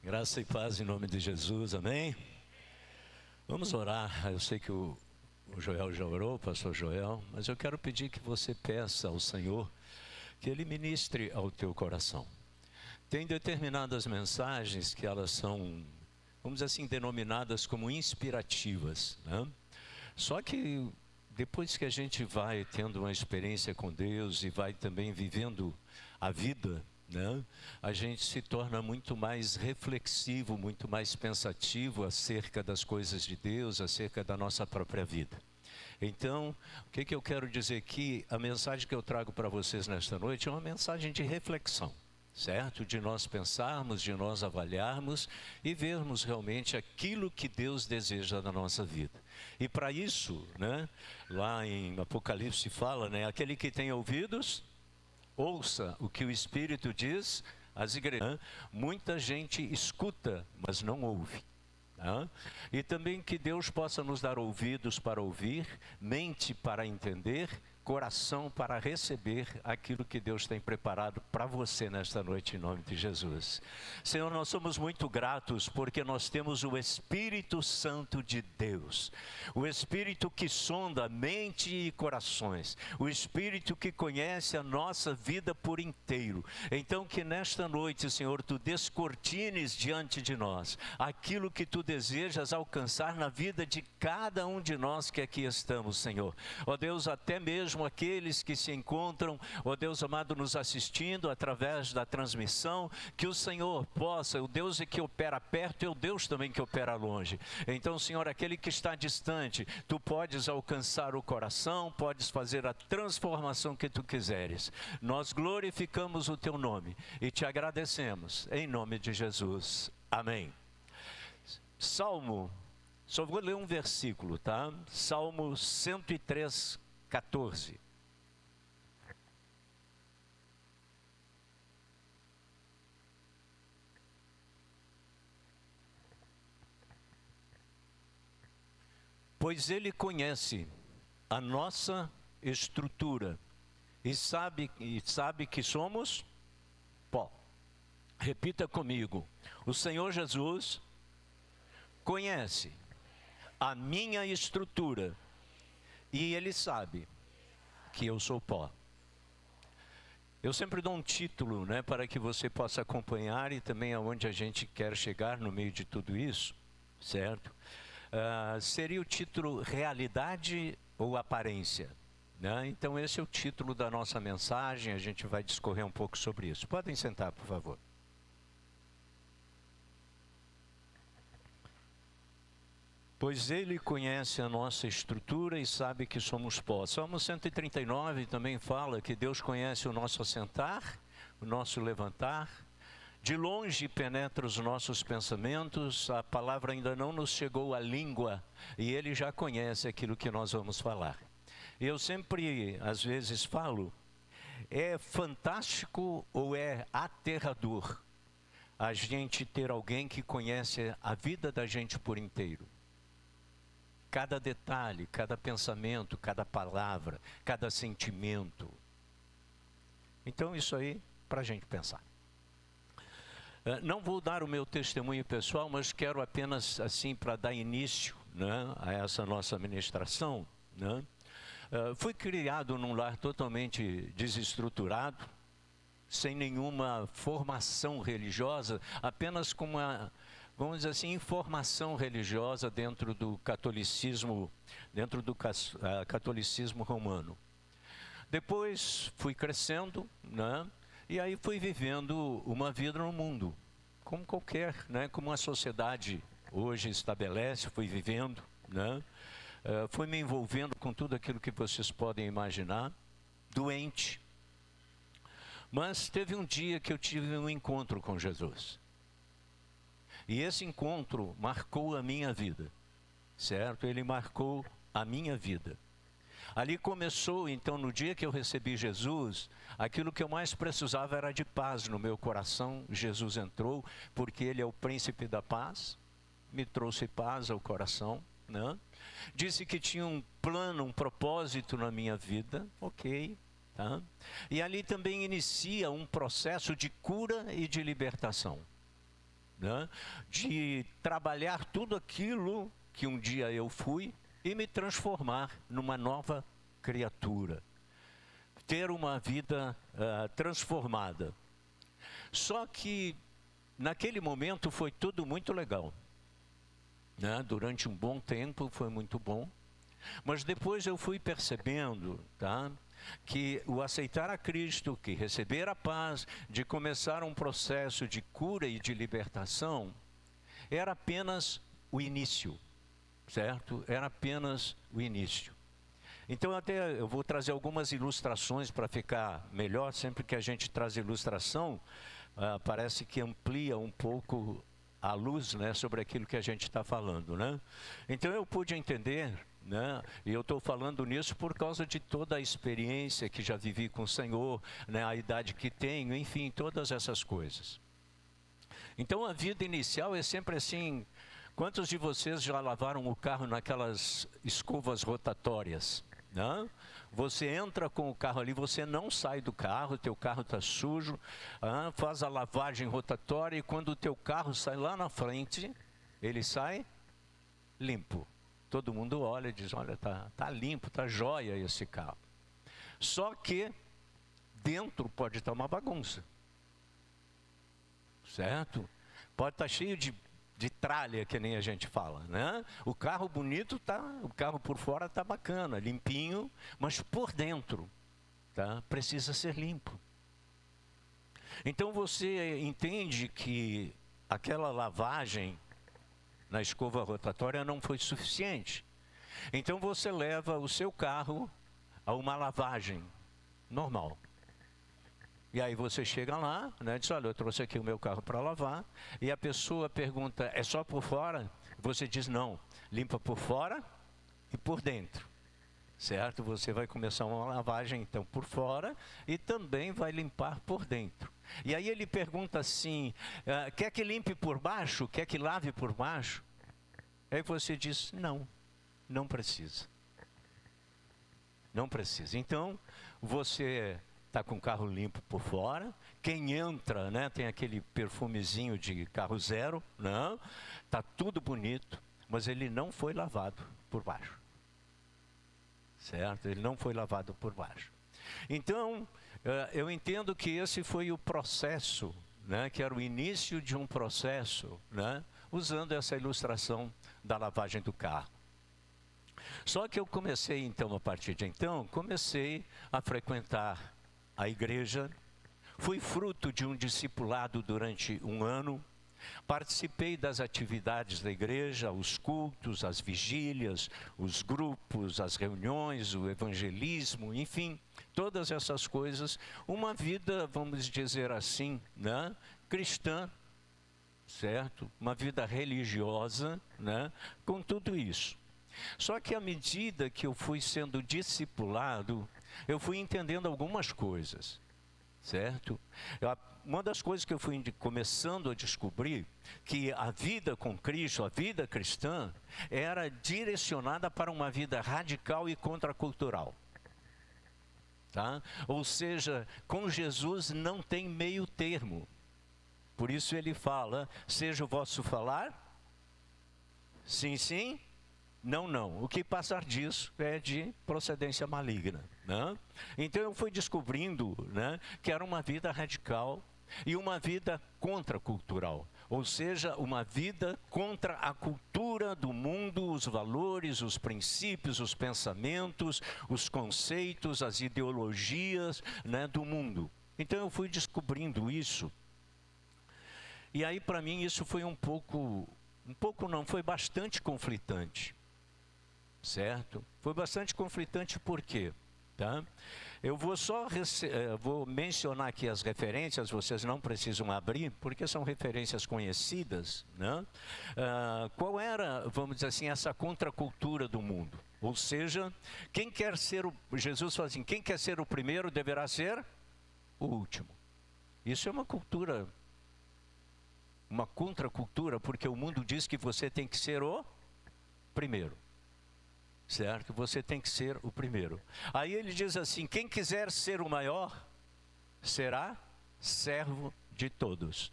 Graça e paz em nome de Jesus, amém? Vamos orar. Eu sei que o Joel já orou, o pastor Joel, mas eu quero pedir que você peça ao Senhor que Ele ministre ao teu coração. Tem determinadas mensagens que elas são, vamos dizer assim, denominadas como inspirativas, né? Só que depois que a gente vai tendo uma experiência com Deus e vai também vivendo a vida, né, a gente se torna muito mais reflexivo, muito mais pensativo acerca das coisas de Deus, acerca da nossa própria vida. Então, o que eu quero dizer aqui? A mensagem que eu trago para vocês nesta noite é uma mensagem de reflexão, certo? De nós pensarmos, de nós avaliarmos e vermos realmente aquilo que Deus deseja na nossa vida. E para isso, né, lá em Apocalipse fala, né, aquele que tem ouvidos, ouça o que o Espírito diz às igrejas. Muita gente escuta, mas não ouve. E também que Deus possa nos dar ouvidos para ouvir, mente para entender, coração para receber aquilo que Deus tem preparado para você nesta noite, em nome de Jesus. Senhor, nós somos muito gratos porque nós temos o Espírito Santo de Deus, o Espírito que sonda mente e corações, o Espírito que conhece a nossa vida por inteiro. Então que nesta noite, Senhor, Tu descortines diante de nós aquilo que Tu desejas alcançar na vida de cada um de nós que aqui estamos, Senhor. Ó Deus, até mesmo aqueles que se encontram, ó Deus amado, nos assistindo através da transmissão, que o Senhor possa, o Deus que opera perto é o Deus também que opera longe. Então, Senhor, aquele que está distante, Tu podes alcançar o coração, podes fazer a transformação que Tu quiseres. Nós glorificamos o Teu nome e Te agradecemos, em nome de Jesus. Amém. Salmo, só vou ler um versículo, tá? Salmo 103, 14. Pois Ele conhece a nossa estrutura e sabe que somos pó. Repita comigo: o Senhor Jesus conhece a minha estrutura e Ele sabe que eu sou pó. Eu sempre dou um título, né, para que você possa acompanhar e também aonde a gente quer chegar no meio de tudo isso, certo? Seria o título Realidade ou Aparência, né? Então esse é o título da nossa mensagem, a gente vai discorrer um pouco sobre isso. Podem sentar, por favor. Pois Ele conhece a nossa estrutura e sabe que somos pó. Salmo 139 também fala que Deus conhece o nosso assentar, o nosso levantar. De longe penetra os nossos pensamentos, a palavra ainda não nos chegou à língua e Ele já conhece aquilo que nós vamos falar. Eu sempre, às vezes, falo, é fantástico ou é aterrador a gente ter alguém que conhece a vida da gente por inteiro? Cada detalhe, cada pensamento, cada palavra, cada sentimento. Então isso aí para a gente pensar. Não vou dar o meu testemunho pessoal, mas quero apenas assim para dar início, né, a essa nossa ministração, né? Fui criado num lar totalmente desestruturado, sem nenhuma formação religiosa, apenas com uma, vamos dizer assim, informação religiosa dentro do catolicismo, catolicismo romano. Depois fui crescendo, né? E aí fui vivendo uma vida no mundo, como qualquer, né? Como a sociedade hoje estabelece, fui vivendo, né? Fui me envolvendo com tudo aquilo que vocês podem imaginar, doente. Mas teve um dia que eu tive um encontro com Jesus. E esse encontro marcou a minha vida, certo? Ele marcou a minha vida. Ali começou, então, no dia que eu recebi Jesus, aquilo que eu mais precisava era de paz no meu coração. Jesus entrou, porque Ele é o príncipe da paz, me trouxe paz ao coração, né? Disse que tinha um plano, um propósito na minha vida, ok, tá? E ali também inicia um processo de cura e de libertação. né? De trabalhar tudo aquilo que um dia eu fui e me transformar numa nova criatura. Ter uma vida transformada. Só que naquele momento foi tudo muito legal, né? Durante um bom tempo foi muito bom. Mas depois eu fui percebendo, tá, que o aceitar a Cristo, que receber a paz, de começar um processo de cura e de libertação, era apenas o início, certo? Era apenas o início. Então até eu vou trazer algumas ilustrações para ficar melhor. Sempre que a gente traz ilustração, parece que amplia um pouco a luz, né, sobre aquilo que a gente está falando, né? Então eu pude entender, né, e eu estou falando nisso por causa de toda a experiência que já vivi com o Senhor, né, a idade que tenho, enfim, todas essas coisas. Então a vida inicial é sempre assim. Quantos de vocês já lavaram o carro naquelas escovas rotatórias, né? Você entra com o carro ali, você não sai do carro, teu carro está sujo, faz a lavagem rotatória, e quando o teu carro sai lá na frente, ele sai limpo. Todo mundo olha e diz, olha, tá limpo, tá jóia esse carro. Só que dentro pode estar uma bagunça, certo? Pode estar cheio de tralha, que nem a gente fala, né? O carro bonito tá, o carro por fora tá bacana, limpinho, mas por dentro, tá? Precisa ser limpo. Então você entende que aquela lavagem na escova rotatória não foi suficiente. Então você leva o seu carro a uma lavagem normal. E aí você chega lá, né, diz, olha, eu trouxe aqui o meu carro para lavar, e a pessoa pergunta, é só por fora? Você diz, não, limpa por fora e por dentro, certo? Você vai começar uma lavagem, então, por fora, e também vai limpar por dentro. E aí ele pergunta assim, quer que limpe por baixo? Quer que lave por baixo? Aí você diz, não, não precisa. Não precisa. Então, você está com o carro limpo por fora. Quem entra, né, tem aquele perfumezinho de carro zero, não? Está tudo bonito, mas ele não foi lavado por baixo. Certo? Ele não foi lavado por baixo. Então, eu entendo que esse foi o processo, né, que era o início de um processo, né, usando essa ilustração da lavagem do carro. Só que eu comecei, então, a partir de então, comecei a frequentar a igreja, fui fruto de um discipulado durante um ano, participei das atividades da igreja, os cultos, as vigílias, os grupos, as reuniões, o evangelismo, enfim, todas essas coisas, uma vida, vamos dizer assim, né, cristã, certo? Uma vida religiosa, né, com tudo isso. Só que à medida que eu fui sendo discipulado, eu fui entendendo algumas coisas, certo? Uma das coisas que eu fui começando a descobrir, que a vida com Cristo, a vida cristã, era direcionada para uma vida radical e contracultural. Tá? Ou seja, com Jesus não tem meio termo. Por isso ele fala, seja o vosso falar, sim, sim, não, não. O que passar disso é de procedência maligna, né? Então eu fui descobrindo, né, que era uma vida radical e uma vida contracultural. Ou seja, uma vida contra a cultura do mundo, os valores, os princípios, os pensamentos, os conceitos, as ideologias, né, do mundo. Então eu fui descobrindo isso. E aí para mim isso foi foi bastante conflitante. Certo? Foi bastante conflitante por quê? Tá? Eu vou vou mencionar aqui as referências, vocês não precisam abrir, porque são referências conhecidas, né? Qual era, vamos dizer assim, essa contracultura do mundo? Ou seja, quem quer ser Jesus fala assim, quem quer ser o primeiro deverá ser o último. Isso é uma cultura, uma contracultura, porque o mundo diz que você tem que ser o primeiro. Certo? Você tem que ser o primeiro. Aí ele diz assim, quem quiser ser o maior, será servo de todos.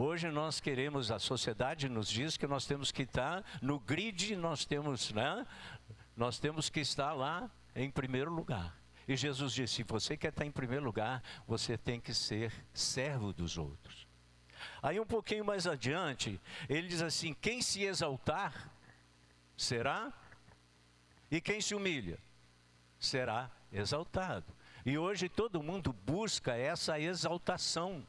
Hoje nós queremos, a sociedade nos diz que nós temos que estar no grid, nós temos que estar lá em primeiro lugar. E Jesus disse, se você quer estar em primeiro lugar, você tem que ser servo dos outros. Aí um pouquinho mais adiante, ele diz assim, quem se exaltar, será, e quem se humilha, será exaltado. E hoje todo mundo busca essa exaltação,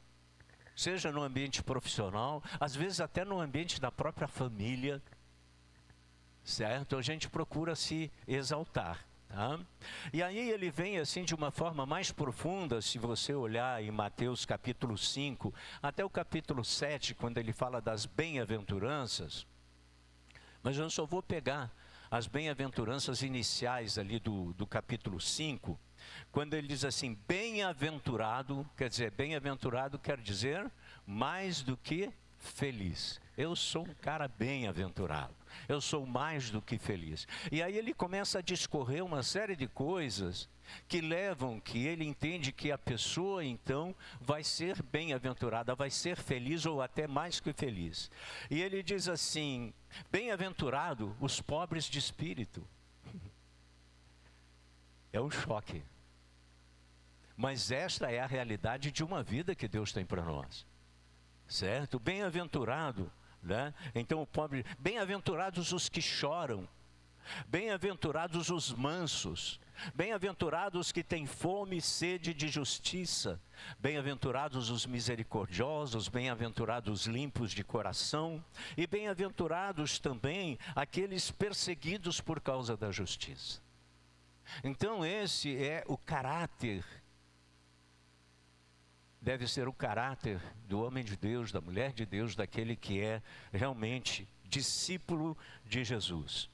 seja no ambiente profissional, às vezes até no ambiente da própria família, certo? A gente procura se exaltar. Tá? E aí ele vem assim de uma forma mais profunda, se você olhar em Mateus capítulo 5, até o capítulo 7, quando ele fala das bem-aventuranças, mas eu só vou pegar as bem-aventuranças iniciais ali do capítulo 5, quando ele diz assim, bem-aventurado, bem-aventurado quer dizer mais do que feliz. Eu sou um cara bem-aventurado, eu sou mais do que feliz. E aí ele começa a discorrer uma série de coisas que levam, que ele entende que a pessoa então vai ser bem-aventurada, vai ser feliz ou até mais que feliz. E ele diz assim, bem-aventurado os pobres de espírito. É um choque. Mas esta é a realidade de uma vida que Deus tem para nós. Certo? Bem-aventurado, né? Então o pobre, bem-aventurados os que choram, bem-aventurados os mansos, bem-aventurados os que têm fome e sede de justiça, bem-aventurados os misericordiosos, bem-aventurados os limpos de coração, e bem-aventurados também aqueles perseguidos por causa da justiça. Então esse é o caráter, deve ser o caráter do homem de Deus, da mulher de Deus, daquele que é realmente discípulo de Jesus.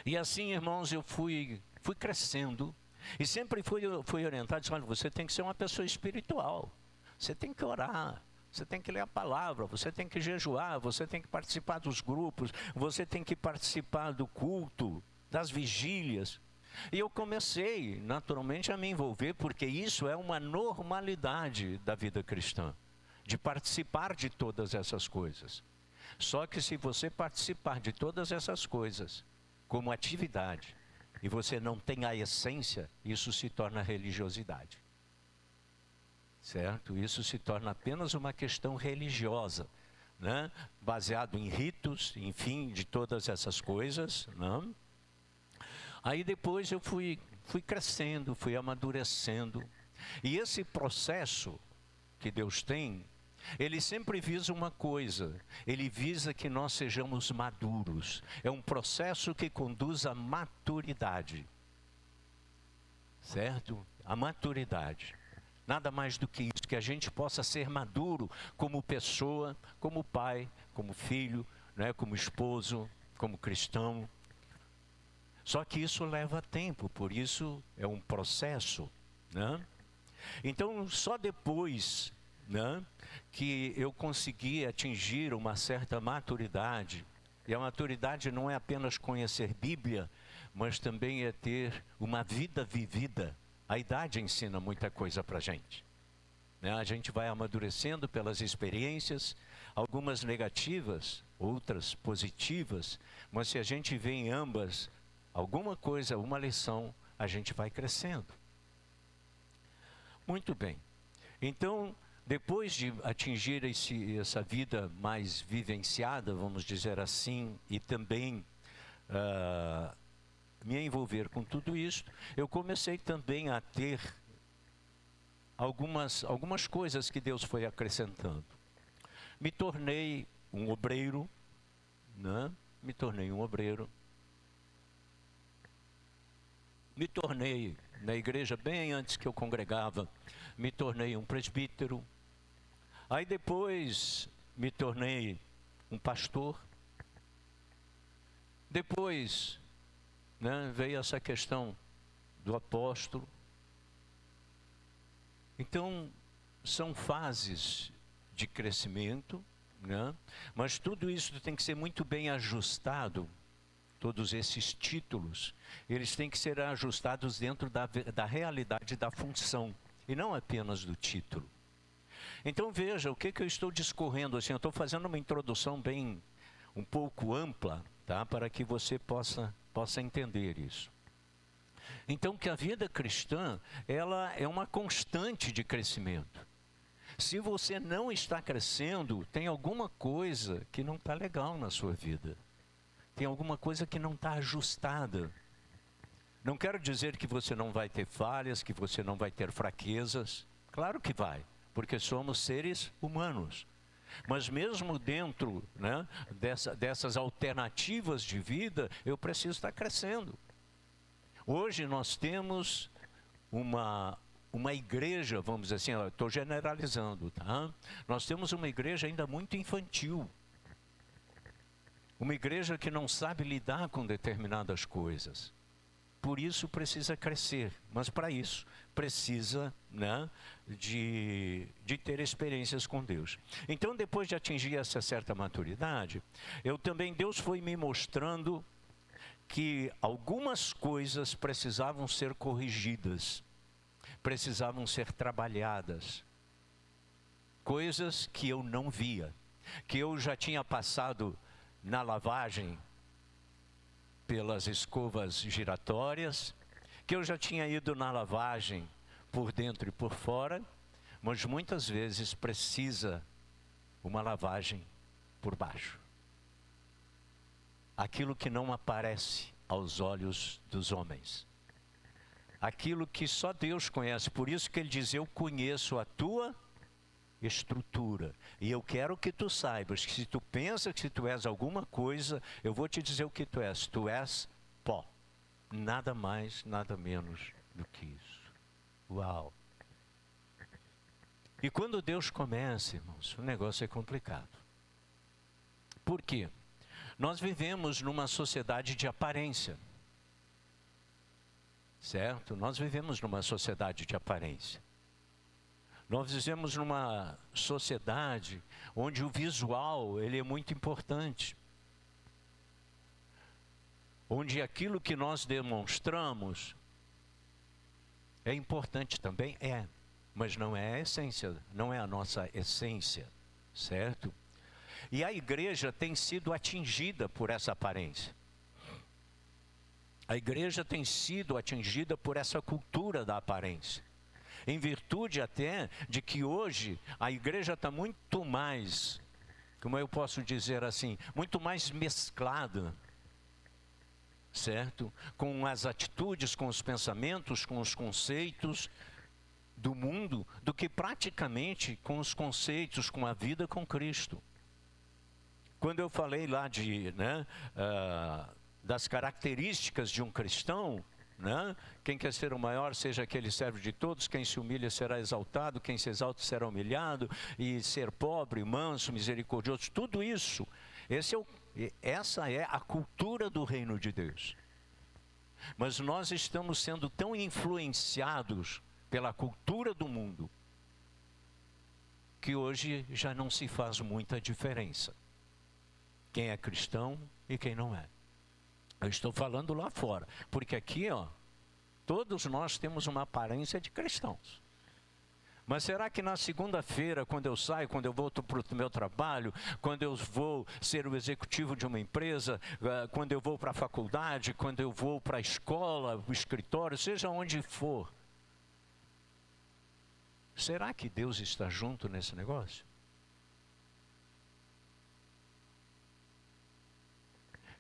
E assim, irmãos, eu fui crescendo e sempre fui orientado, disse, olha, você tem que ser uma pessoa espiritual, você tem que orar, você tem que ler a palavra, você tem que jejuar, você tem que participar dos grupos, você tem que participar do culto, das vigílias. E eu comecei naturalmente a me envolver, porque isso é uma normalidade da vida cristã, de participar de todas essas coisas. Só que se você participar de todas essas coisas como atividade, e você não tem a essência, isso se torna religiosidade. Certo? Isso se torna apenas uma questão religiosa, né? Baseado em ritos, enfim, de todas essas coisas, né? Aí depois eu fui crescendo, fui amadurecendo. E esse processo que Deus tem, ele sempre visa uma coisa, ele visa que nós sejamos maduros. É um processo que conduz à maturidade. Certo? A maturidade. Nada mais do que isso, que a gente possa ser maduro como pessoa, como pai, como filho, né, como esposo, como cristão. Só que isso leva tempo, por isso é um processo, né? Então, só depois, né, que eu consegui atingir uma certa maturidade, e a maturidade não é apenas conhecer Bíblia, mas também é ter uma vida vivida. A idade ensina muita coisa para a gente, né? A gente vai amadurecendo pelas experiências, algumas negativas, outras positivas, mas se a gente vê em ambas alguma coisa, uma lição, a gente vai crescendo. Muito bem. Então, depois de atingir essa vida mais vivenciada, vamos dizer assim, e também me envolver com tudo isso, eu comecei também a ter algumas coisas que Deus foi acrescentando. Me tornei um obreiro, né? Me tornei um obreiro. Me tornei, na igreja, bem antes que eu congregava, me tornei um presbítero. Aí depois me tornei um pastor. Depois, né, veio essa questão do apóstolo. Então, são fases de crescimento, né? Mas tudo isso tem que ser muito bem ajustado. Todos esses títulos, eles têm que ser ajustados dentro da realidade da função, e não apenas do título. Então veja, o que eu estou discorrendo assim, eu estou fazendo uma introdução bem, um pouco ampla, tá? Para que você possa entender isso. Então que a vida cristã, ela é uma constante de crescimento. Se você não está crescendo, tem alguma coisa que não está legal na sua vida. Tem alguma coisa que não está ajustada. Não quero dizer que você não vai ter falhas, que você não vai ter fraquezas. Claro que vai, porque somos seres humanos. Mas mesmo dentro, né, dessas alternativas de vida, eu preciso estar crescendo. Hoje nós temos uma igreja, vamos dizer assim, estou generalizando, tá? Nós temos uma igreja ainda muito infantil. Uma igreja que não sabe lidar com determinadas coisas. Por isso precisa crescer, mas para isso precisa, né, de ter experiências com Deus. Então, depois de atingir essa certa maturidade, Deus foi me mostrando que algumas coisas precisavam ser corrigidas, precisavam ser trabalhadas. Coisas que eu não via, que eu já tinha passado na lavagem pelas escovas giratórias, que eu já tinha ido na lavagem por dentro e por fora, mas muitas vezes precisa uma lavagem por baixo. Aquilo que não aparece aos olhos dos homens. Aquilo que só Deus conhece. Por isso que ele diz, eu conheço a tua estrutura. E eu quero que tu saibas que se tu pensa que tu és alguma coisa, eu vou te dizer o que tu és. Tu és pó. Nada mais, nada menos do que isso. Uau! E quando Deus começa, irmãos, o negócio é complicado. Por quê? Nós vivemos numa sociedade de aparência. Certo? Nós vivemos numa sociedade de aparência. Nós vivemos numa sociedade onde o visual, ele é muito importante. Onde aquilo que nós demonstramos é importante também, mas não é a essência, não é a nossa essência, certo? E a igreja tem sido atingida por essa aparência. A igreja tem sido atingida por essa cultura da aparência. Em virtude até de que hoje a igreja está muito mais, como eu posso dizer assim, muito mais mesclada, certo? Com as atitudes, com os pensamentos, com os conceitos do mundo, do que praticamente com os conceitos, com a vida com Cristo. Quando eu falei lá das características de um cristão, né? Quem quer ser o maior, seja aquele servo de todos, quem se humilha será exaltado, quem se exalta será humilhado, e ser pobre, manso, misericordioso, tudo isso, essa é a cultura do reino de Deus. Mas nós estamos sendo tão influenciados pela cultura do mundo, que hoje já não se faz muita diferença. Quem é cristão e quem não é. Eu estou falando lá fora, porque aqui, todos nós temos uma aparência de cristãos. Mas será que na segunda-feira, quando eu saio, quando eu volto para o meu trabalho, quando eu vou ser o executivo de uma empresa, quando eu vou para a faculdade, quando eu vou para a escola, o escritório, seja onde for, será que Deus está junto nesse negócio?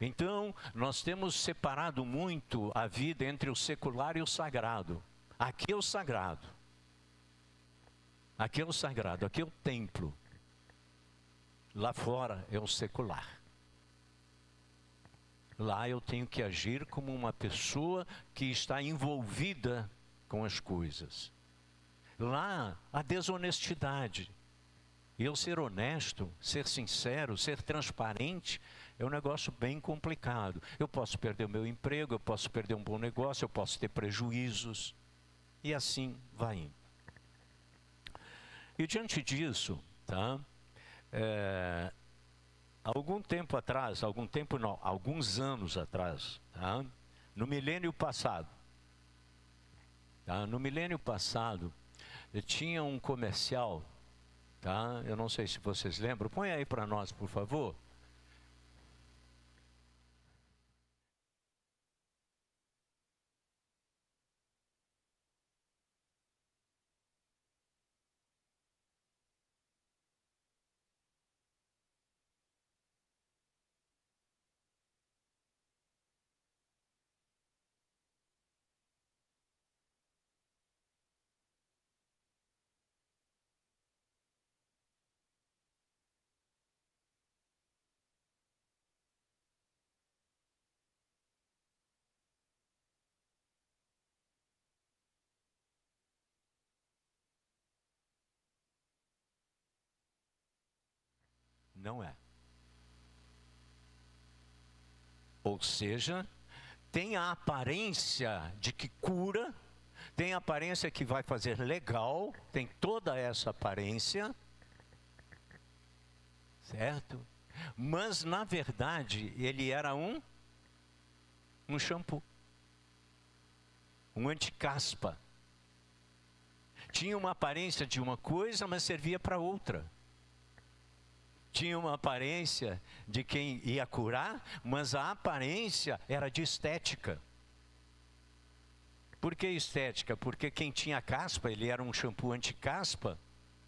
Então, nós temos separado muito a vida entre o secular e o sagrado. Aqui é o sagrado. Aqui é o sagrado, aqui é o templo. Lá fora é o secular. Lá eu tenho que agir como uma pessoa que está envolvida com as coisas. Lá, a desonestidade. E eu ser honesto, ser sincero, ser transparente, é um negócio bem complicado. Eu posso perder o meu emprego, eu posso perder um bom negócio, eu posso ter prejuízos. E assim vai indo. E diante disso, tá? Alguns anos atrás, tá? No milênio passado, tá? No milênio passado, tinha um comercial tá? Eu não sei se vocês lembram. Põe aí para nós, por favor. Não é. Ou seja, tem a aparência de que cura, tem a aparência que vai fazer legal, tem toda essa aparência, certo? Mas na verdade ele era um shampoo, um anticaspa. Tinha uma aparência de uma coisa, mas servia para outra. Tinha uma aparência de quem ia curar, mas a aparência era de estética. Por que estética? Porque quem tinha caspa, ele era um shampoo anti-caspa,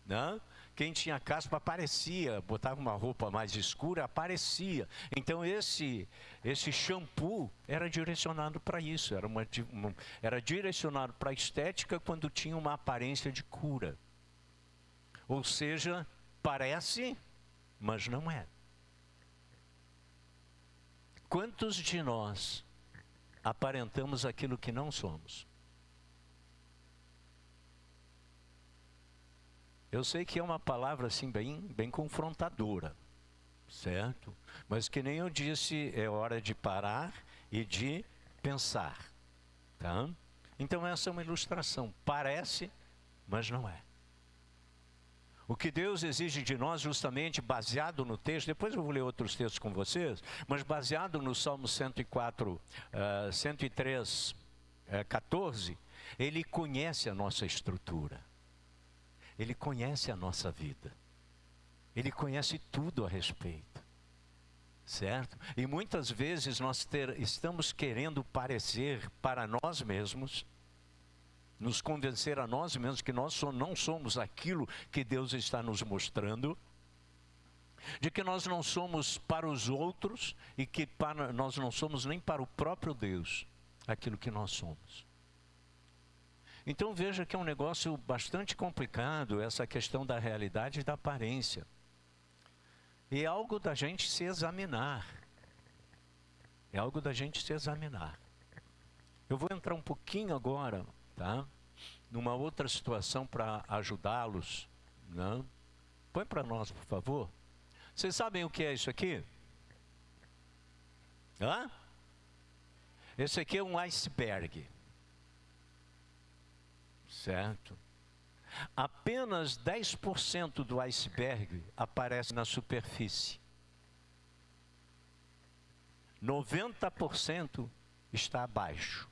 né? Quem tinha caspa aparecia, botava uma roupa mais escura, aparecia. Então esse shampoo era direcionado para isso, era direcionado para a estética quando tinha uma aparência de cura. Ou seja, parece, mas não é. Quantos de nós aparentamos aquilo que não somos? Eu sei que é uma palavra assim bem confrontadora, certo? Mas que nem eu disse, é hora de parar e de pensar, tá? Então essa é uma ilustração. Parece, mas não é. O que Deus exige de nós, justamente baseado no texto, depois eu vou ler outros textos com vocês, mas baseado no Salmo 104, 103, 14, Ele conhece a nossa estrutura, Ele conhece a nossa vida, Ele conhece tudo a respeito, certo? E muitas vezes nós estamos querendo parecer para nós mesmos, nos convencer a nós mesmos que nós não somos aquilo que Deus está nos mostrando, de que nós não somos para os outros e que nós não somos nem para o próprio Deus aquilo que nós somos. Então veja que é um negócio bastante complicado essa questão da realidade e da aparência. E é algo da gente se examinar. É algo da gente se examinar. Eu vou entrar um pouquinho agora, tá? Numa outra situação para ajudá-los, né? Põe para nós, por favor. Vocês sabem o que é isso aqui? Hã? Esse aqui é um iceberg, certo? Apenas 10% do iceberg aparece na superfície. 90% está abaixo.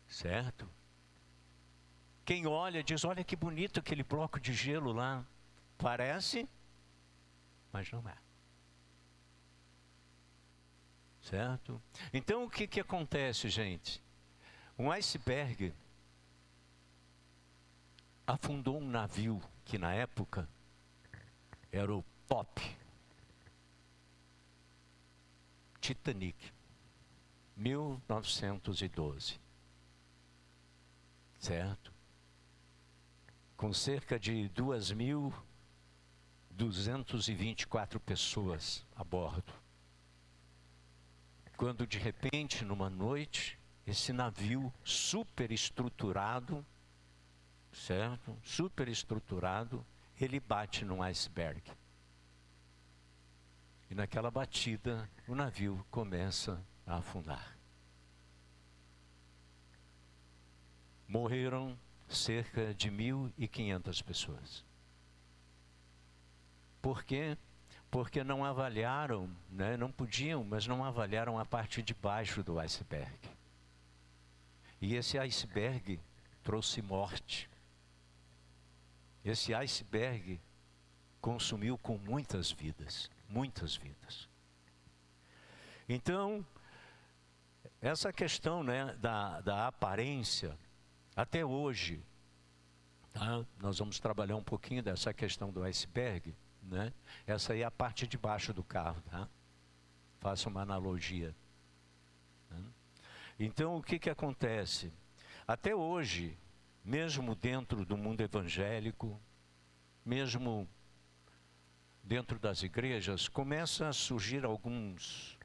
Certo? Quem olha diz, olha que bonito aquele bloco de gelo lá. Parece, mas não é. Certo? Então o que acontece, gente? Um iceberg afundou um navio que na época era o Titanic, 1912. Certo? Com cerca de 2.224 pessoas a bordo. Quando de repente, numa noite, esse navio super estruturado, certo? Super estruturado, ele bate num iceberg. E naquela batida, o navio começa a afundar. Morreram cerca de 1.500 pessoas. Por quê? Porque não avaliaram, né? Não podiam, mas não avaliaram a parte de baixo do iceberg. E esse iceberg trouxe morte. esse iceberg consumiu com muitas vidas, muitas vidas. Então, essa questão, né, da aparência, até hoje, tá? Nós vamos trabalhar um pouquinho dessa questão do iceberg, né? Essa aí é a parte de baixo do carro, tá? Faça uma analogia. Né? Então, o que acontece? Até hoje, mesmo dentro do mundo evangélico, mesmo dentro das igrejas, começam a surgir alguns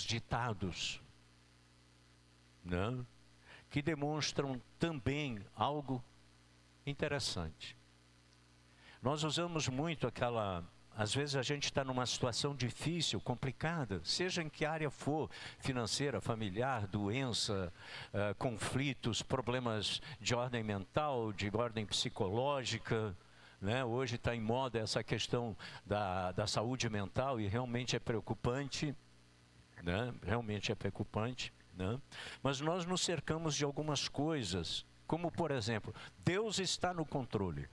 ditados, né, que demonstram também algo interessante. Nós usamos muito às vezes a gente está numa situação difícil, complicada, seja em que área for, financeira, familiar, doença, conflitos, problemas de ordem mental, de ordem psicológica, né? Hoje está em moda essa questão da saúde mental e realmente é preocupante, né? Realmente é preocupante, né? Mas nós nos cercamos de algumas coisas, como por exemplo, Deus está no controle.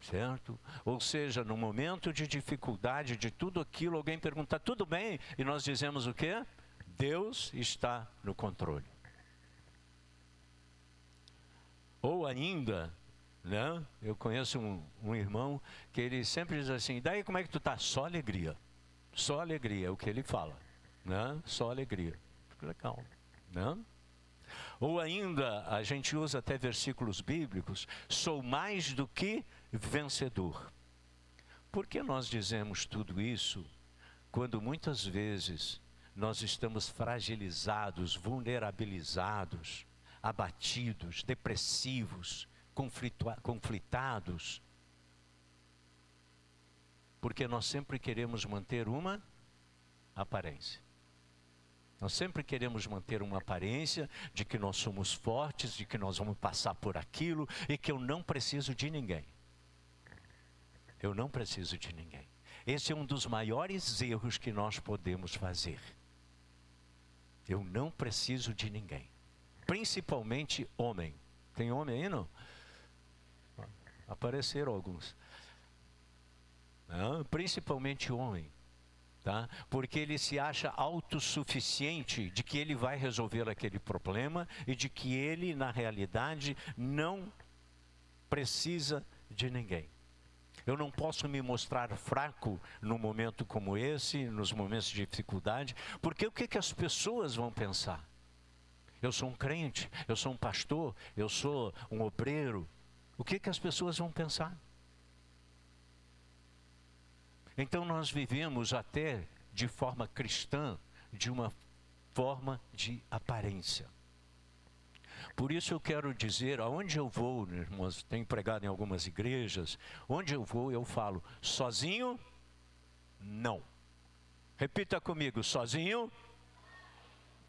Certo? Ou seja, no momento de dificuldade, de tudo aquilo, alguém pergunta, tudo bem? E nós dizemos o quê? Deus está no controle. Ou ainda, né? Eu conheço um irmão que ele sempre diz assim, daí como é que tu está? Só alegria. Só alegria, é o que ele fala. Né? Só alegria. Legal. Né? Ou ainda, a gente usa até versículos bíblicos, sou mais do que vencedor. Por que nós dizemos tudo isso quando muitas vezes nós estamos fragilizados, vulnerabilizados, abatidos, depressivos, conflitados? Porque nós sempre queremos manter uma aparência. Nós sempre queremos manter uma aparência de que nós somos fortes, de que nós vamos passar por aquilo e que eu não preciso de ninguém. Eu não preciso de ninguém. Esse é um dos maiores erros que nós podemos fazer. Eu não preciso de ninguém. Principalmente homem. Tem homem aí, não? Apareceram alguns. Não, principalmente homem. Tá? Porque ele se acha autossuficiente de que ele vai resolver aquele problema e de que ele, na realidade, não precisa de ninguém. Eu não posso me mostrar fraco num momento como esse, nos momentos de dificuldade, porque o que as pessoas vão pensar? Eu sou um crente, eu sou um pastor, eu sou um obreiro. O que as pessoas vão pensar? Então nós vivemos até de forma cristã, de uma forma de aparência. Por isso eu quero dizer, aonde eu vou, irmãos, tenho pregado em algumas igrejas, onde eu vou eu falo, sozinho, não. Repita comigo, sozinho,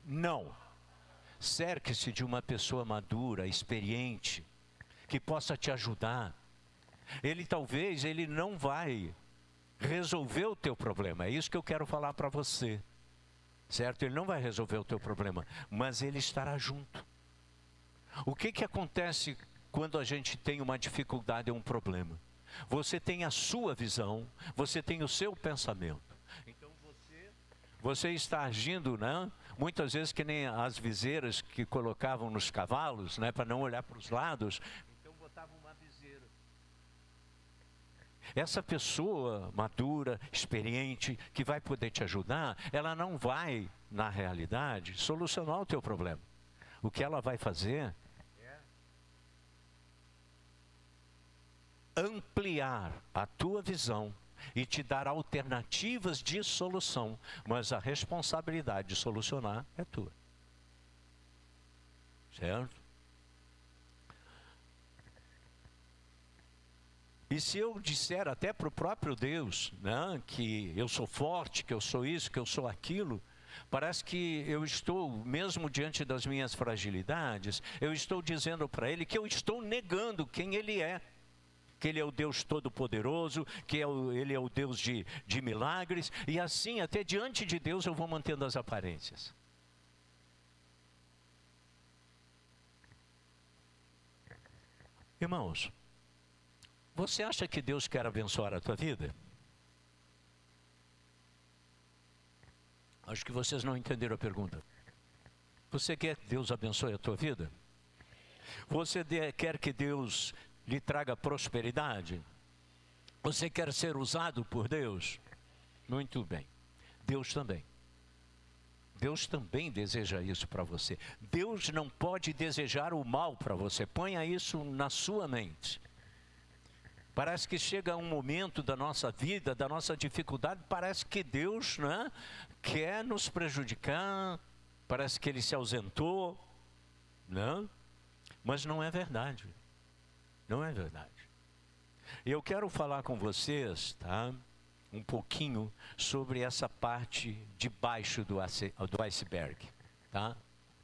não. Cerque-se de uma pessoa madura, experiente, que possa te ajudar. Talvez ele não vai resolver o teu problema, é isso que eu quero falar para você, certo? Ele não vai resolver o teu problema, mas ele estará junto. O que acontece quando a gente tem uma dificuldade ou um problema? Você tem a sua visão, você tem o seu pensamento. Então você está agindo, né? Muitas vezes que nem as viseiras que colocavam nos cavalos, né? Para não olhar para os lados. Então botavam uma viseira. Essa pessoa madura, experiente, que vai poder te ajudar, ela não vai, na realidade, solucionar o teu problema. O que ela vai fazer é ampliar a tua visão e te dar alternativas de solução, mas a responsabilidade de solucionar é tua. Certo? E se eu disser até para o próprio Deus, né, que eu sou forte, que eu sou isso, que eu sou aquilo, parece que eu estou, mesmo diante das minhas fragilidades, eu estou dizendo para Ele que eu estou negando quem Ele é. Que Ele é o Deus Todo-Poderoso, que Ele é o Deus de milagres, e assim até diante de Deus eu vou mantendo as aparências. Irmãos, você acha que Deus quer abençoar a tua vida? Acho que vocês não entenderam a pergunta. Você quer que Deus abençoe a tua vida? Você quer que Deus lhe traga prosperidade? Você quer ser usado por Deus? Muito bem. Deus também. Deus também deseja isso para você. Deus não pode desejar o mal para você. Ponha isso na sua mente. Parece que chega um momento da nossa vida, da nossa dificuldade, parece que Deus, né, quer nos prejudicar, parece que Ele se ausentou, né? Mas não é verdade. Não é verdade. Eu quero falar com vocês, tá, um pouquinho sobre essa parte de baixo do iceberg, tá?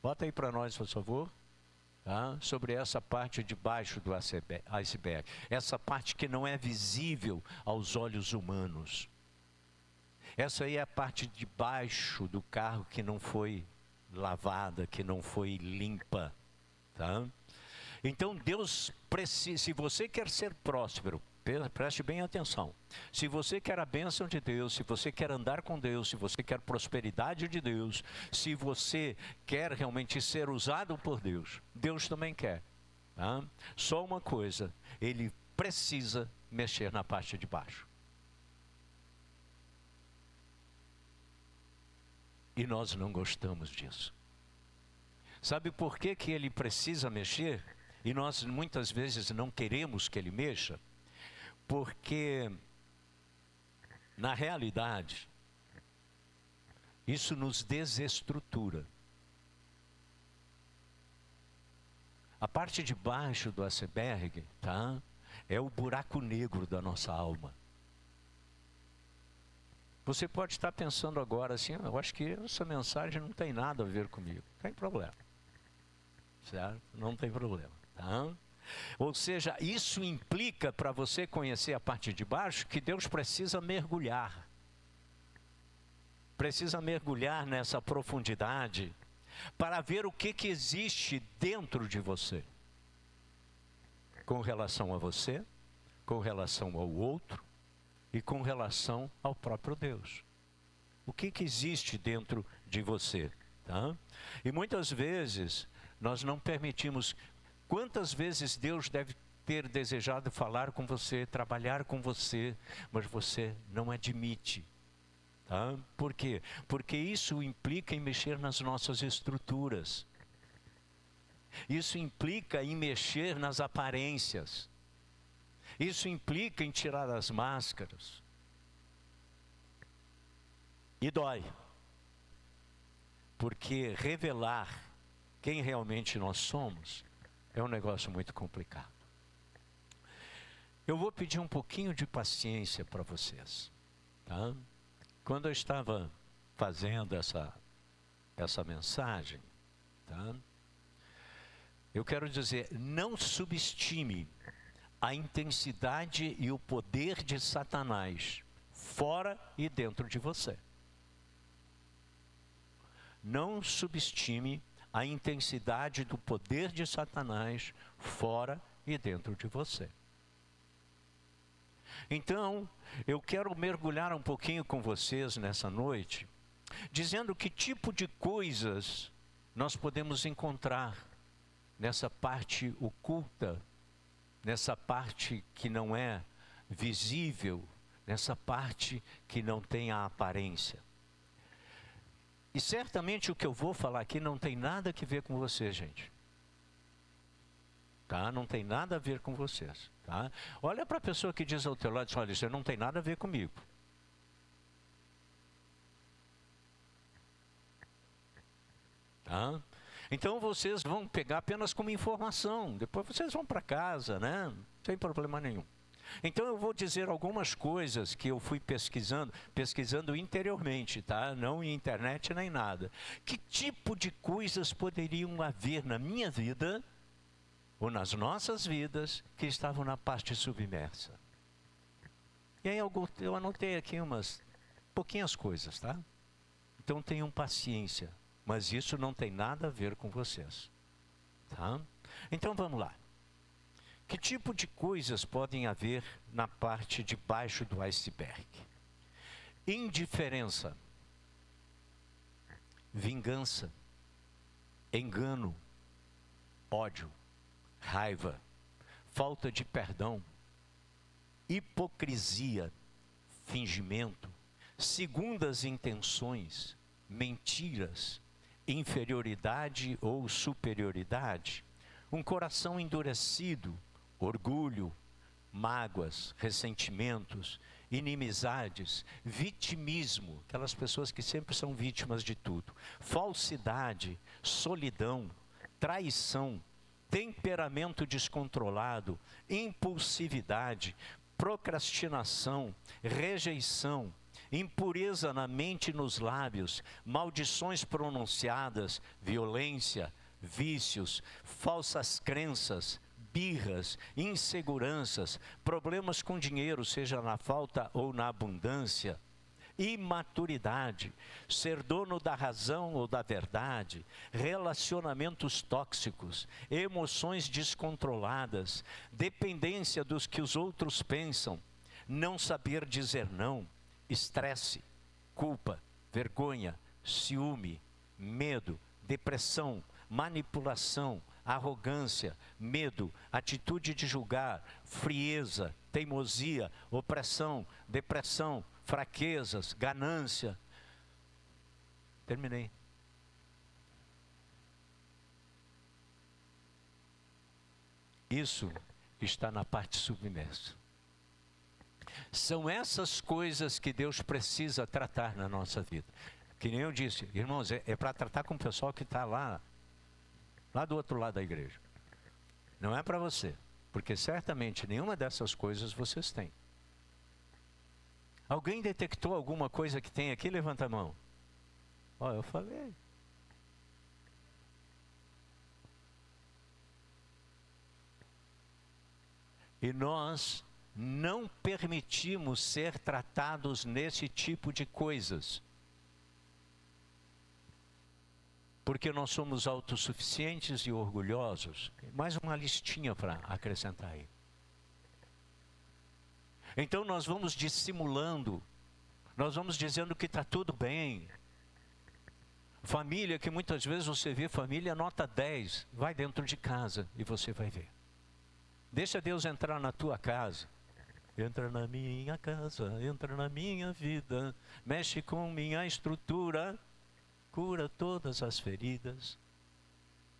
Bota aí para nós, por favor. Tá? Sobre essa parte de baixo do iceberg, essa parte que não é visível aos olhos humanos. Essa aí é a parte de baixo do carro que não foi lavada, que não foi limpa, tá? Então Deus precisa, se você quer ser próspero, preste bem atenção. Se você quer a bênção de Deus, se você quer andar com Deus, se você quer prosperidade de Deus, se você quer realmente ser usado por Deus, Deus também quer. Tá? Só uma coisa, Ele precisa mexer na parte de baixo. E nós não gostamos disso. Sabe por que que Ele precisa mexer? E nós muitas vezes não queremos que Ele mexa? Porque, na realidade, isso nos desestrutura. A parte de baixo do iceberg, tá? É o buraco negro da nossa alma. Você pode estar pensando agora assim, eu acho que essa mensagem não tem nada a ver comigo. Não tem problema. Certo? Não tem problema, tá? Ou seja, isso implica, para você conhecer a parte de baixo, que Deus precisa mergulhar. Precisa mergulhar nessa profundidade para ver o que existe dentro de você. Com relação a você, com relação ao outro e com relação ao próprio Deus. O que existe dentro de você, tá? E muitas vezes nós não permitimos. Quantas vezes Deus deve ter desejado falar com você, trabalhar com você, mas você não admite. Tá? Por quê? Porque isso implica em mexer nas nossas estruturas. Isso implica em mexer nas aparências. Isso implica em tirar as máscaras. E dói. Porque revelar quem realmente nós somos é um negócio muito complicado. Eu vou pedir um pouquinho de paciência para vocês. Tá? Quando eu estava fazendo essa mensagem, tá? Eu quero dizer, não subestime a intensidade e o poder de Satanás fora e dentro de você. Não subestime a intensidade do poder de Satanás fora e dentro de você. Então, eu quero mergulhar um pouquinho com vocês nessa noite, dizendo que tipo de coisas nós podemos encontrar nessa parte oculta, nessa parte que não é visível, nessa parte que não tem a aparência. E certamente o que eu vou falar aqui não tem nada a ver com você, gente. Tá? Não tem nada a ver com vocês. Tá? Olha para a pessoa que diz ao teu lado, olha, isso não tem nada a ver comigo. Tá? Então vocês vão pegar apenas como informação. Depois vocês vão para casa, né? Não tem problema nenhum. Então eu vou dizer algumas coisas que eu fui pesquisando interiormente, tá? Não em internet nem nada. Que tipo de coisas poderiam haver na minha vida ou nas nossas vidas que estavam na parte submersa? E aí eu anotei aqui umas pouquinhas coisas, tá? Então tenham paciência, mas isso não tem nada a ver com vocês, tá? Então vamos lá. Que tipo de coisas podem haver na parte de baixo do iceberg? Indiferença, vingança, engano, ódio, raiva, falta de perdão, hipocrisia, fingimento, segundas intenções, mentiras, inferioridade ou superioridade, um coração endurecido, orgulho, mágoas, ressentimentos, inimizades, vitimismo, aquelas pessoas que sempre são vítimas de tudo, falsidade, solidão, traição, temperamento descontrolado, impulsividade, procrastinação, rejeição, impureza na mente e nos lábios, maldições pronunciadas, violência, vícios, falsas crenças, birras, inseguranças, problemas com dinheiro, seja na falta ou na abundância, imaturidade, ser dono da razão ou da verdade, relacionamentos tóxicos, emoções descontroladas, dependência dos que os outros pensam, não saber dizer não, estresse, culpa, vergonha, ciúme, medo, depressão, manipulação, arrogância, medo, atitude de julgar, frieza, teimosia, opressão, depressão, fraquezas, ganância. Terminei. Isso está na parte submersa. São essas coisas que Deus precisa tratar na nossa vida. Que nem eu disse, irmãos, é para tratar com o pessoal que está lá do outro lado da igreja. Não é para você, porque certamente nenhuma dessas coisas vocês têm. Alguém detectou alguma coisa que tem aqui? Levanta a mão. Ó, eu falei. E nós não permitimos ser tratados nesse tipo de coisas. Porque nós somos autossuficientes e orgulhosos. Mais uma listinha para acrescentar aí. Então nós vamos dissimulando, nós vamos dizendo que está tudo bem. Família, que muitas vezes você vê família nota 10, vai dentro de casa e você vai ver. Deixa Deus entrar na tua casa. Entra na minha casa, entra na minha vida, mexe com minha estrutura, cura todas as feridas.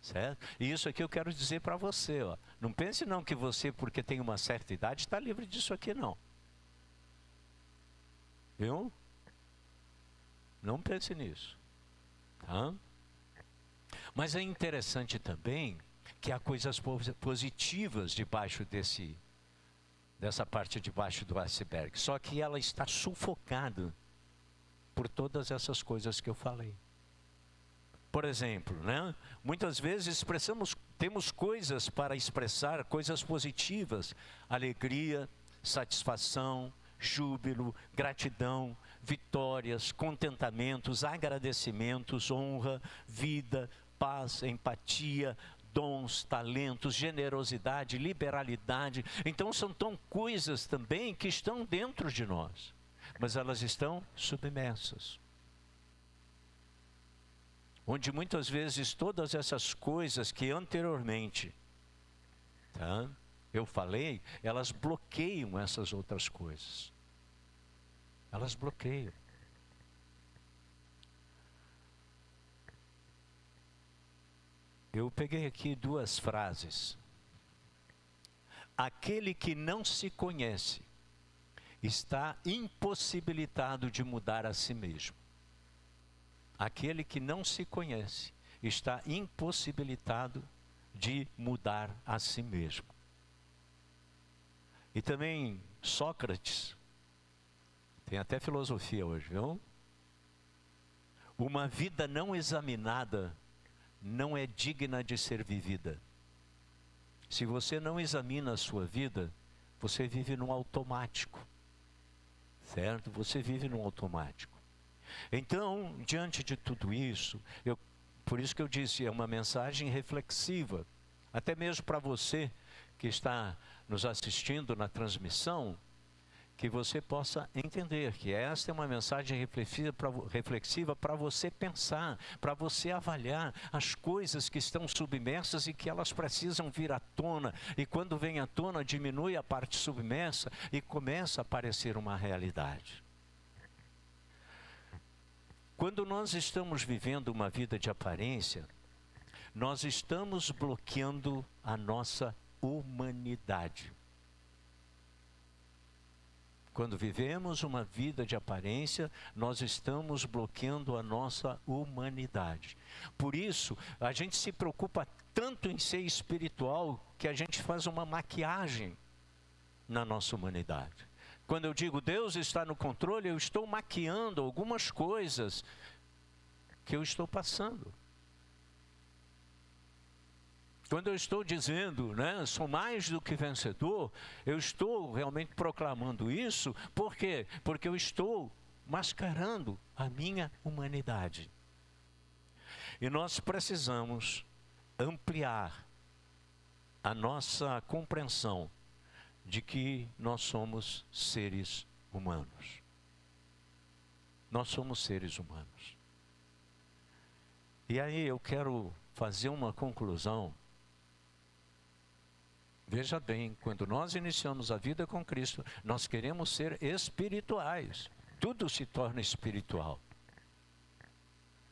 Certo? E isso aqui eu quero dizer para você, ó. Não pense não que você, porque tem uma certa idade, está livre disso aqui não. Viu? Não pense nisso. Tá? Mas é interessante também que há coisas positivas debaixo dessa parte de baixo do iceberg. Só que ela está sufocada por todas essas coisas que eu falei. Por exemplo, né? Muitas vezes temos coisas para expressar, coisas positivas, alegria, satisfação, júbilo, gratidão, vitórias, contentamentos, agradecimentos, honra, vida, paz, empatia, dons, talentos, generosidade, liberalidade. Então são coisas também que estão dentro de nós, mas elas estão submersas. Onde muitas vezes todas essas coisas que anteriormente, tá, eu falei, elas bloqueiam essas outras coisas. Elas bloqueiam. Eu peguei aqui duas frases. Aquele que não se conhece está impossibilitado de mudar a si mesmo. Aquele que não se conhece está impossibilitado de mudar a si mesmo. E também Sócrates, tem até filosofia hoje, viu? Uma vida não examinada não é digna de ser vivida. Se você não examina a sua vida, você vive num automático. Certo? Você vive num automático. Então, diante de tudo isso, por isso que eu disse, é uma mensagem reflexiva, até mesmo para você que está nos assistindo na transmissão, que você possa entender que esta é uma mensagem reflexiva para você pensar, para você avaliar as coisas que estão submersas e que elas precisam vir à tona. E quando vem à tona, diminui a parte submersa e começa a aparecer uma realidade. Quando nós estamos vivendo uma vida de aparência, nós estamos bloqueando a nossa humanidade. Quando vivemos uma vida de aparência, nós estamos bloqueando a nossa humanidade. Por isso, a gente se preocupa tanto em ser espiritual que a gente faz uma maquiagem na nossa humanidade. Quando eu digo Deus está no controle, eu estou maquiando algumas coisas que eu estou passando. Quando eu estou dizendo, sou mais do que vencedor, eu estou realmente proclamando isso. Por quê? Porque eu estou mascarando a minha humanidade. E nós precisamos ampliar a nossa compreensão de que nós somos seres humanos. Nós somos seres humanos. E aí eu quero fazer uma conclusão. Veja bem, quando nós iniciamos a vida com Cristo, nós queremos ser espirituais. Tudo se torna espiritual.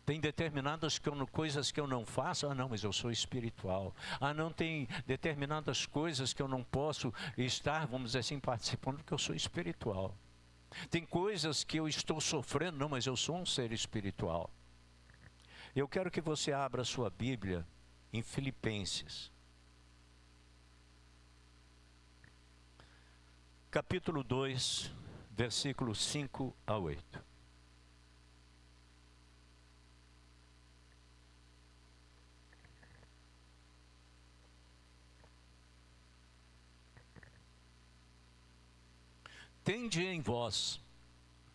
Tem determinadas coisas que eu não faço. Não, mas eu sou espiritual. Não, tem determinadas coisas que eu não posso estar, vamos dizer assim, participando, porque eu sou espiritual. Tem coisas que eu estou sofrendo. Não, mas eu sou um ser espiritual. Eu quero que você abra a sua Bíblia em Filipenses. Capítulo 2, versículos 5 a 8. Tende em vós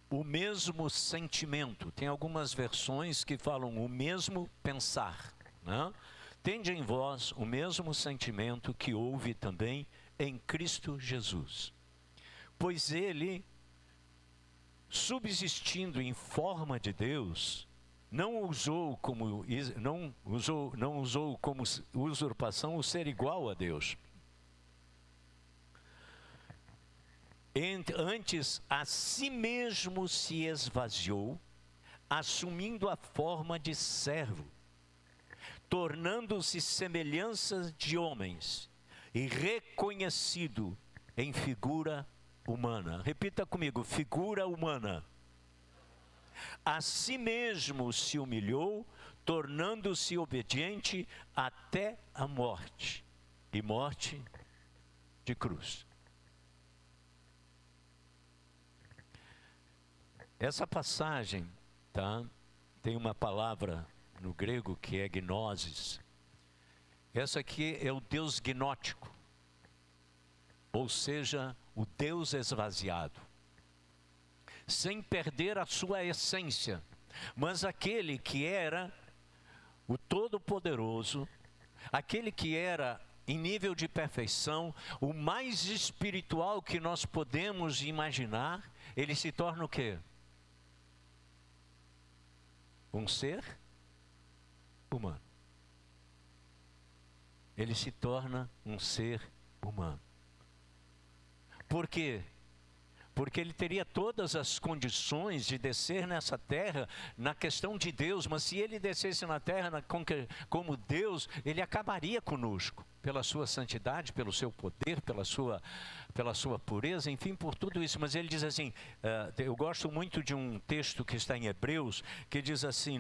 o mesmo sentimento. Tem algumas versões que falam o mesmo pensar, Tende em vós o mesmo sentimento que houve também em Cristo Jesus. Pois ele, subsistindo em forma de Deus, não usou como usurpação o ser igual a Deus. Antes, a si mesmo se esvaziou, assumindo a forma de servo, tornando-se semelhança de homens e reconhecido em figura humana. Repita comigo, figura humana. A si mesmo se humilhou, tornando-se obediente até a morte, e morte de cruz. Essa passagem, tem uma palavra no grego que é gnosis. Essa aqui é o Deus gnótico, ou seja, o Deus esvaziado, sem perder a sua essência, mas aquele que era o Todo-Poderoso, aquele que era em nível de perfeição, o mais espiritual que nós podemos imaginar, ele se torna o quê? Um ser humano. Ele se torna um ser humano. Por quê? Porque ele teria todas as condições de descer nessa terra na questão de Deus, mas se ele descesse na terra como Deus, ele acabaria conosco, pela sua santidade, pelo seu poder, pela sua pureza, enfim, por tudo isso. Mas ele diz assim, eu gosto muito de um texto que está em Hebreus, que diz assim,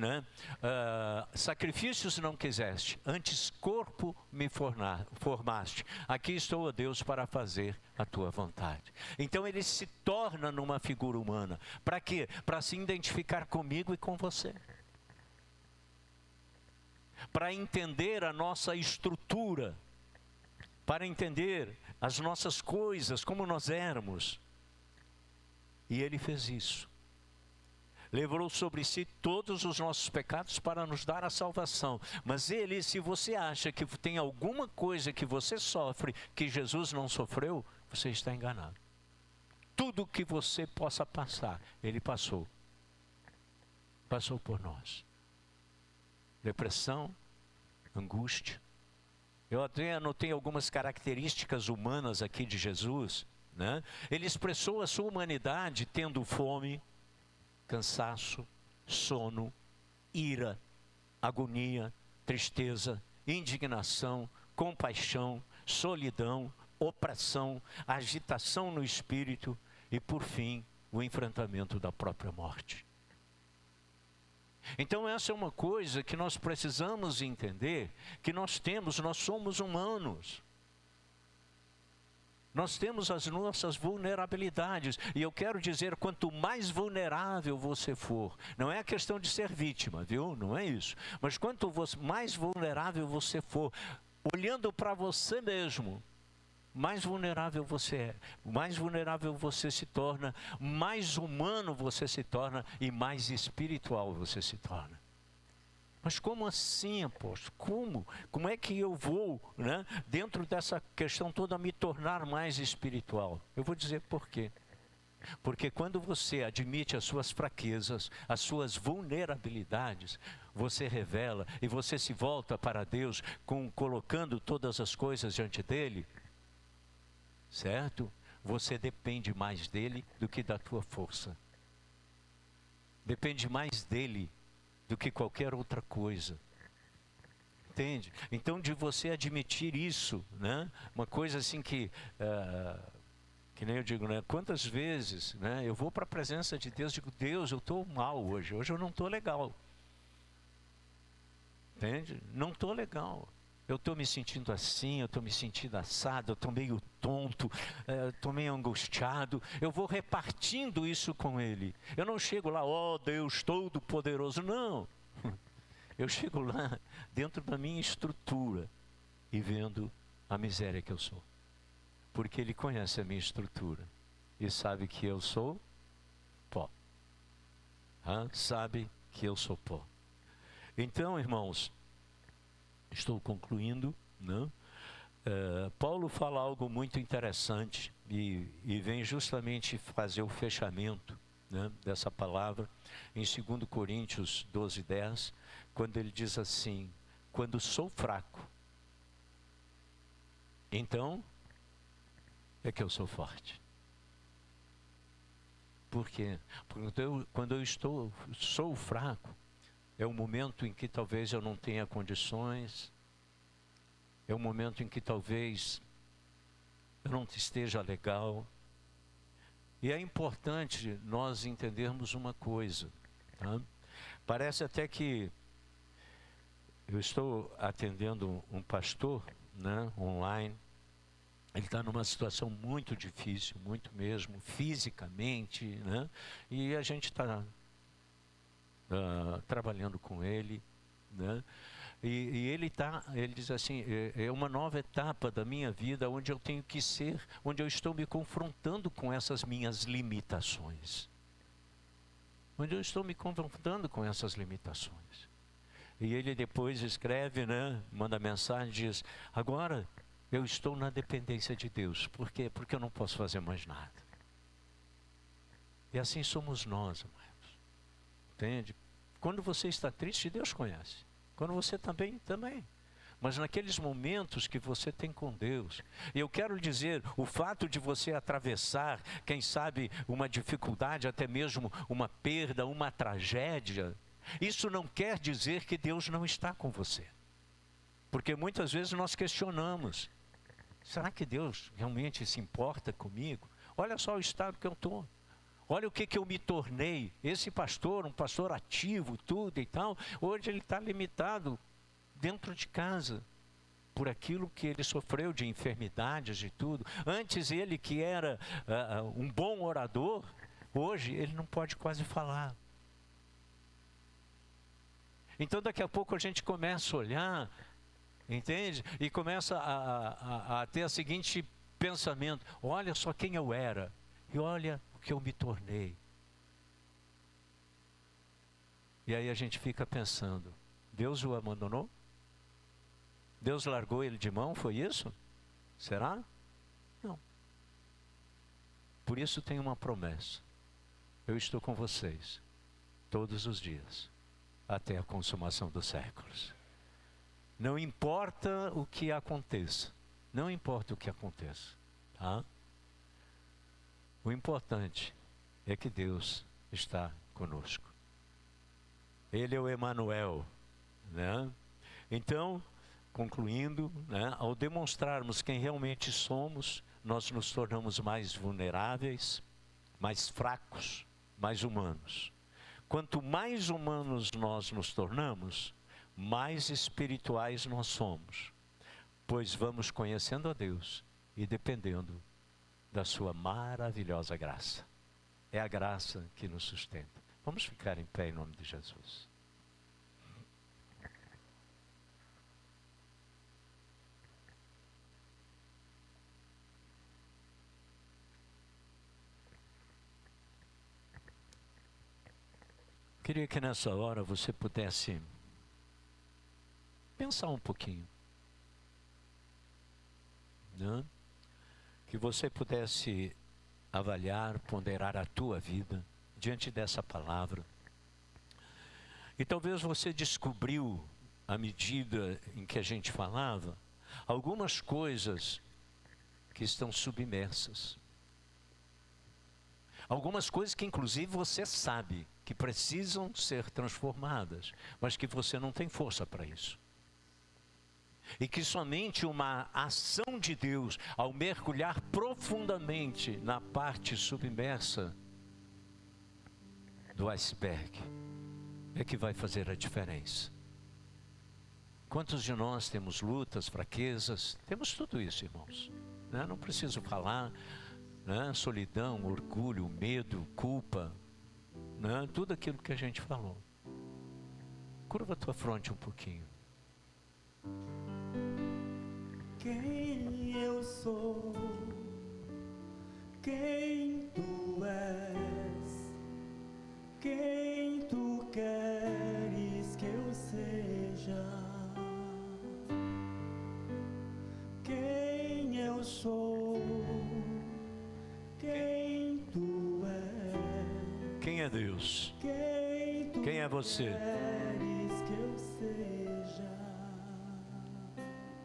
sacrifícios não quiseste, antes corpo me formaste, aqui estou, ó Deus, para fazer a tua vontade. Então ele se torna numa figura humana. Para quê? Para se identificar comigo e com você. Para entender a nossa estrutura, para entender as nossas coisas, como nós éramos. E ele fez isso. levou sobre si todos os nossos pecados para nos dar a salvação. Mas ele, se você acha que tem alguma coisa que você sofre que Jesus não sofreu, você está enganado. Tudo que você possa passar, ele passou. Passou por nós. Depressão, angústia. Eu até anotei algumas características humanas aqui de Jesus, né? Ele expressou a sua humanidade tendo fome, cansaço, sono, ira, agonia, tristeza, indignação, compaixão, solidão, opressão, agitação no espírito e, por fim, o enfrentamento da própria morte. Então essa é uma coisa que nós precisamos entender, que nós somos humanos. Nós temos as nossas vulnerabilidades, e eu quero dizer, quanto mais vulnerável você for, não é a questão de ser vítima, viu? Não é isso. Mas quanto mais vulnerável você for, olhando para você mesmo, mais vulnerável você é, mais vulnerável você se torna, mais humano você se torna e mais espiritual você se torna. Mas como assim, apóstolo? Como é que eu vou, né, dentro dessa questão toda, me tornar mais espiritual? Eu vou dizer por quê. Porque quando você admite as suas fraquezas, as suas vulnerabilidades, você revela e você se volta para Deus, colocando todas as coisas diante dele, certo? Você depende mais dele do que da tua força. Depende mais dele do que qualquer outra coisa. Entende? Então, de você admitir isso, né? Uma coisa assim que nem eu digo, né? Quantas vezes, né, eu vou para a presença de Deus e digo, Deus, eu estou mal hoje eu não estou legal. Entende? Não estou legal. Eu estou me sentindo assim, eu estou me sentindo assado, eu estou meio tonto, estou meio angustiado. Eu vou repartindo isso com Ele. Eu não chego lá, ó Deus Todo-Poderoso, não. Eu chego lá dentro da minha estrutura e vendo a miséria que eu sou. Porque Ele conhece a minha estrutura e sabe que eu sou pó. Sabe que eu sou pó. Então, irmãos, estou concluindo, né? Paulo fala algo muito interessante e vem justamente fazer o fechamento, né, dessa palavra em 2 Coríntios 12:10, quando ele diz assim: quando sou fraco, então é que eu sou forte. Por quê? Porque quando eu sou fraco, é o momento em que talvez eu não tenha condições, é o momento em que talvez eu não esteja legal. E é importante nós entendermos uma coisa, tá? Parece até que eu estou atendendo um pastor, né, online. Ele está numa situação muito difícil, muito mesmo, fisicamente, né? E a gente está trabalhando com ele, né? E ele diz assim, é uma nova etapa da minha vida onde eu tenho que ser, onde eu estou me confrontando com essas minhas limitações. Onde eu estou me confrontando com essas limitações. E ele depois escreve, né, manda mensagem, diz, agora eu estou na dependência de Deus. Por quê? Porque eu não posso fazer mais nada. E assim somos nós, amados. Entende? Quando você está triste, Deus conhece. Quando você também. Mas naqueles momentos que você tem com Deus, e eu quero dizer, o fato de você atravessar, quem sabe, uma dificuldade, até mesmo uma perda, uma tragédia, isso não quer dizer que Deus não está com você. Porque muitas vezes nós questionamos, será que Deus realmente se importa comigo? Olha só o estado que eu estou. Olha o que eu me tornei. Esse pastor, um pastor ativo, tudo e tal, hoje ele está limitado dentro de casa, por aquilo que ele sofreu de enfermidades e tudo. Antes ele que era um bom orador, hoje ele não pode quase falar. Então daqui a pouco a gente começa a olhar, entende? E começa a ter o seguinte pensamento, olha só quem eu era, e olha o que eu me tornei. E aí a gente fica pensando, Deus o abandonou? Deus largou ele de mão, foi isso? Será? Não. Por isso tem uma promessa. Eu estou com vocês todos os dias, até a consumação dos séculos. Não importa o que aconteça. Não importa o que aconteça. Tá? O importante é que Deus está conosco. Ele é o Emanuel, né? Então, concluindo, né, ao demonstrarmos quem realmente somos, nós nos tornamos mais vulneráveis, mais fracos, mais humanos. Quanto mais humanos nós nos tornamos, mais espirituais nós somos, pois vamos conhecendo a Deus e dependendo da sua maravilhosa graça. É a graça que nos sustenta. Vamos ficar em pé em nome de Jesus. Queria que nessa hora você pudesse pensar um pouquinho, né? Que você pudesse avaliar, ponderar a tua vida diante dessa palavra. E talvez você descobriu, à medida em que a gente falava, algumas coisas que estão submersas. Algumas coisas que inclusive você sabe que precisam ser transformadas, mas que você não tem força para isso. E que somente uma ação de Deus, ao mergulhar profundamente na parte submersa do iceberg, é que vai fazer a diferença. Quantos de nós temos lutas, fraquezas? Temos tudo isso, irmãos, né? Não preciso falar, né? Solidão, orgulho, medo, culpa, né? Tudo aquilo que a gente falou. Curva a tua fronte um pouquinho. Quem eu sou, quem tu és, quem tu queres que eu seja, quem eu sou, quem tu és. Quem é Deus? Quem é você? Queres que eu seja.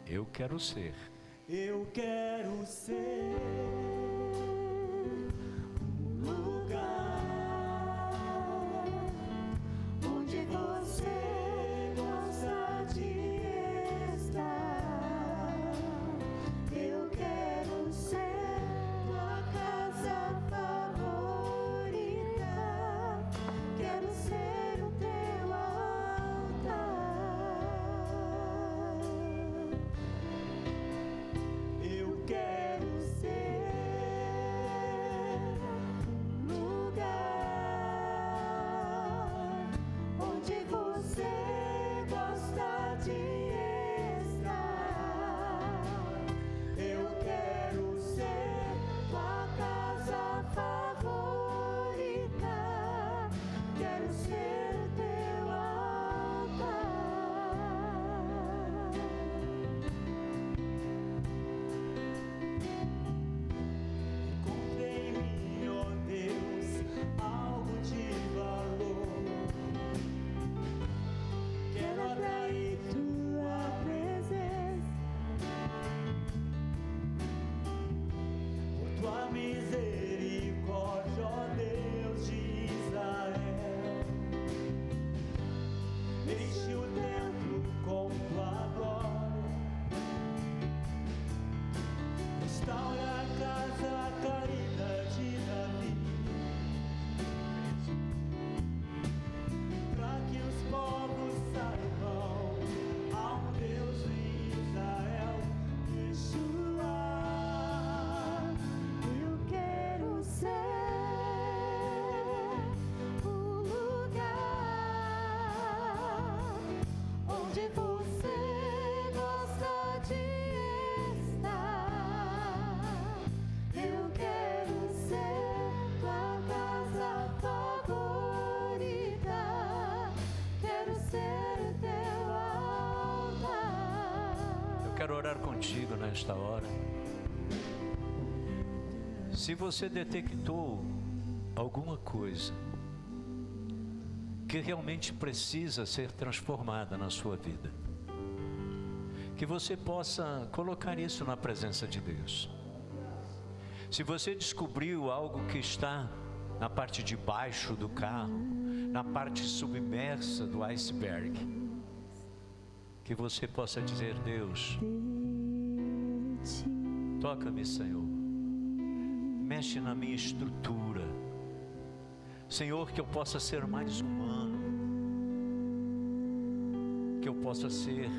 Eu quero ser. Eu quero ser um lugar onde você gosta de estar. Eu quero ser tua casa favorita. Quero ser o teu altar. Eu quero ser contigo nesta hora. Se você detectou alguma coisa que realmente precisa ser transformada na sua vida, que você possa colocar isso na presença de Deus. Se você descobriu algo que está na parte de baixo do carro, na parte submersa do iceberg, que você possa dizer: Deus, toca-me, Senhor, mexe na minha estrutura, Senhor, que eu possa ser mais humano, que eu possa ser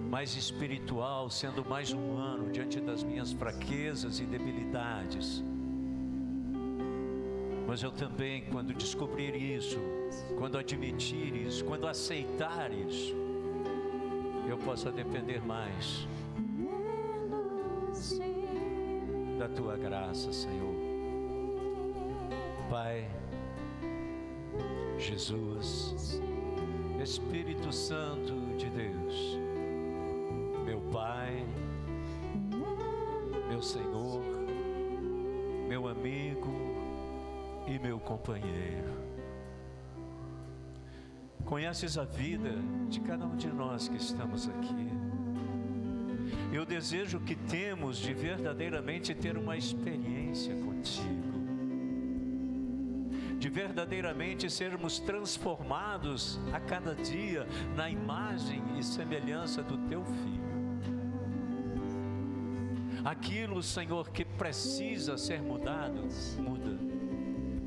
mais espiritual, sendo mais humano diante das minhas fraquezas e debilidades. Mas eu também, quando descobrir isso, quando admitir isso, quando aceitar isso, eu possa depender mais da Tua graça, Senhor. Pai, Jesus, Espírito Santo de Deus, meu Pai, meu Senhor, meu amigo e meu companheiro. Conheces a vida de cada um de nós que estamos aqui. Eu desejo que temos de verdadeiramente ter uma experiência contigo, de verdadeiramente sermos transformados a cada dia na imagem e semelhança do Teu Filho. Aquilo, Senhor, que precisa ser mudado, muda.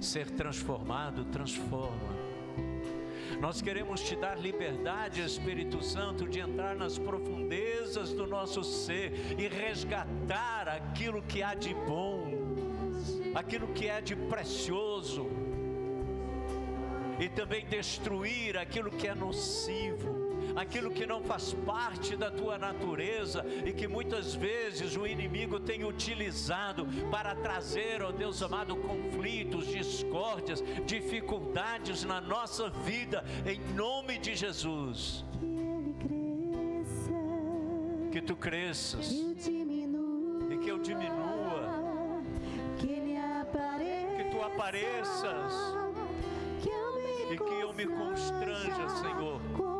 Ser transformado, transforma. Nós queremos Te dar liberdade, Espírito Santo, de entrar nas profundezas do nosso ser e resgatar aquilo que há de bom, aquilo que é de precioso, e também destruir aquilo que é nocivo, aquilo que não faz parte da Tua natureza e que muitas vezes o inimigo tem utilizado para trazer, ó Deus amado, conflitos, discórdias, dificuldades na nossa vida, em nome de Jesus. Que Tu cresças e que eu diminua, que Tu apareças e que eu me constranja, Senhor, com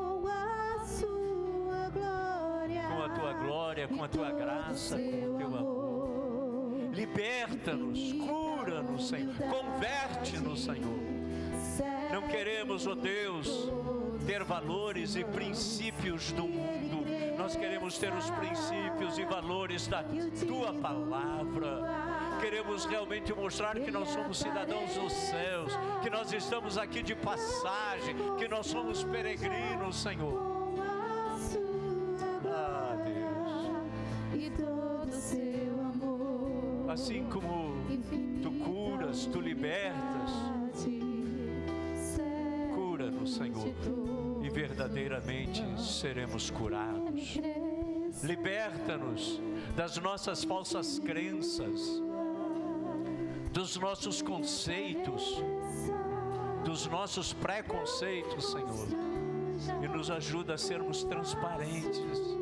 a Tua glória, com a Tua graça, com o Teu amor. Liberta-nos, cura-nos, Senhor, converte-nos, Senhor. Não queremos, ó Deus, ter valores e princípios do mundo. Nós queremos ter os princípios e valores da Tua palavra. Queremos realmente mostrar que nós somos cidadãos dos céus, que nós estamos aqui de passagem, que nós somos peregrinos, Senhor. Ah, Deus, assim como Tu curas, Tu libertas, cura-nos, Senhor, e verdadeiramente seremos curados. Liberta-nos das nossas falsas crenças, dos nossos conceitos, dos nossos preconceitos, Senhor, e nos ajuda a sermos transparentes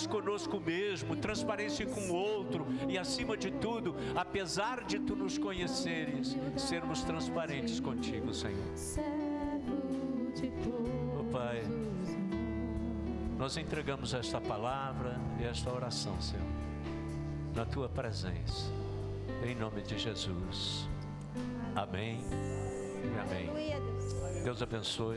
conosco mesmo, transparentes com o outro, e acima de tudo, apesar de Tu nos conheceres, sermos transparentes contigo, Senhor. Oh Pai, nós entregamos esta palavra e esta oração, Senhor, na Tua presença, em nome de Jesus. Amém e amém. Deus abençoe.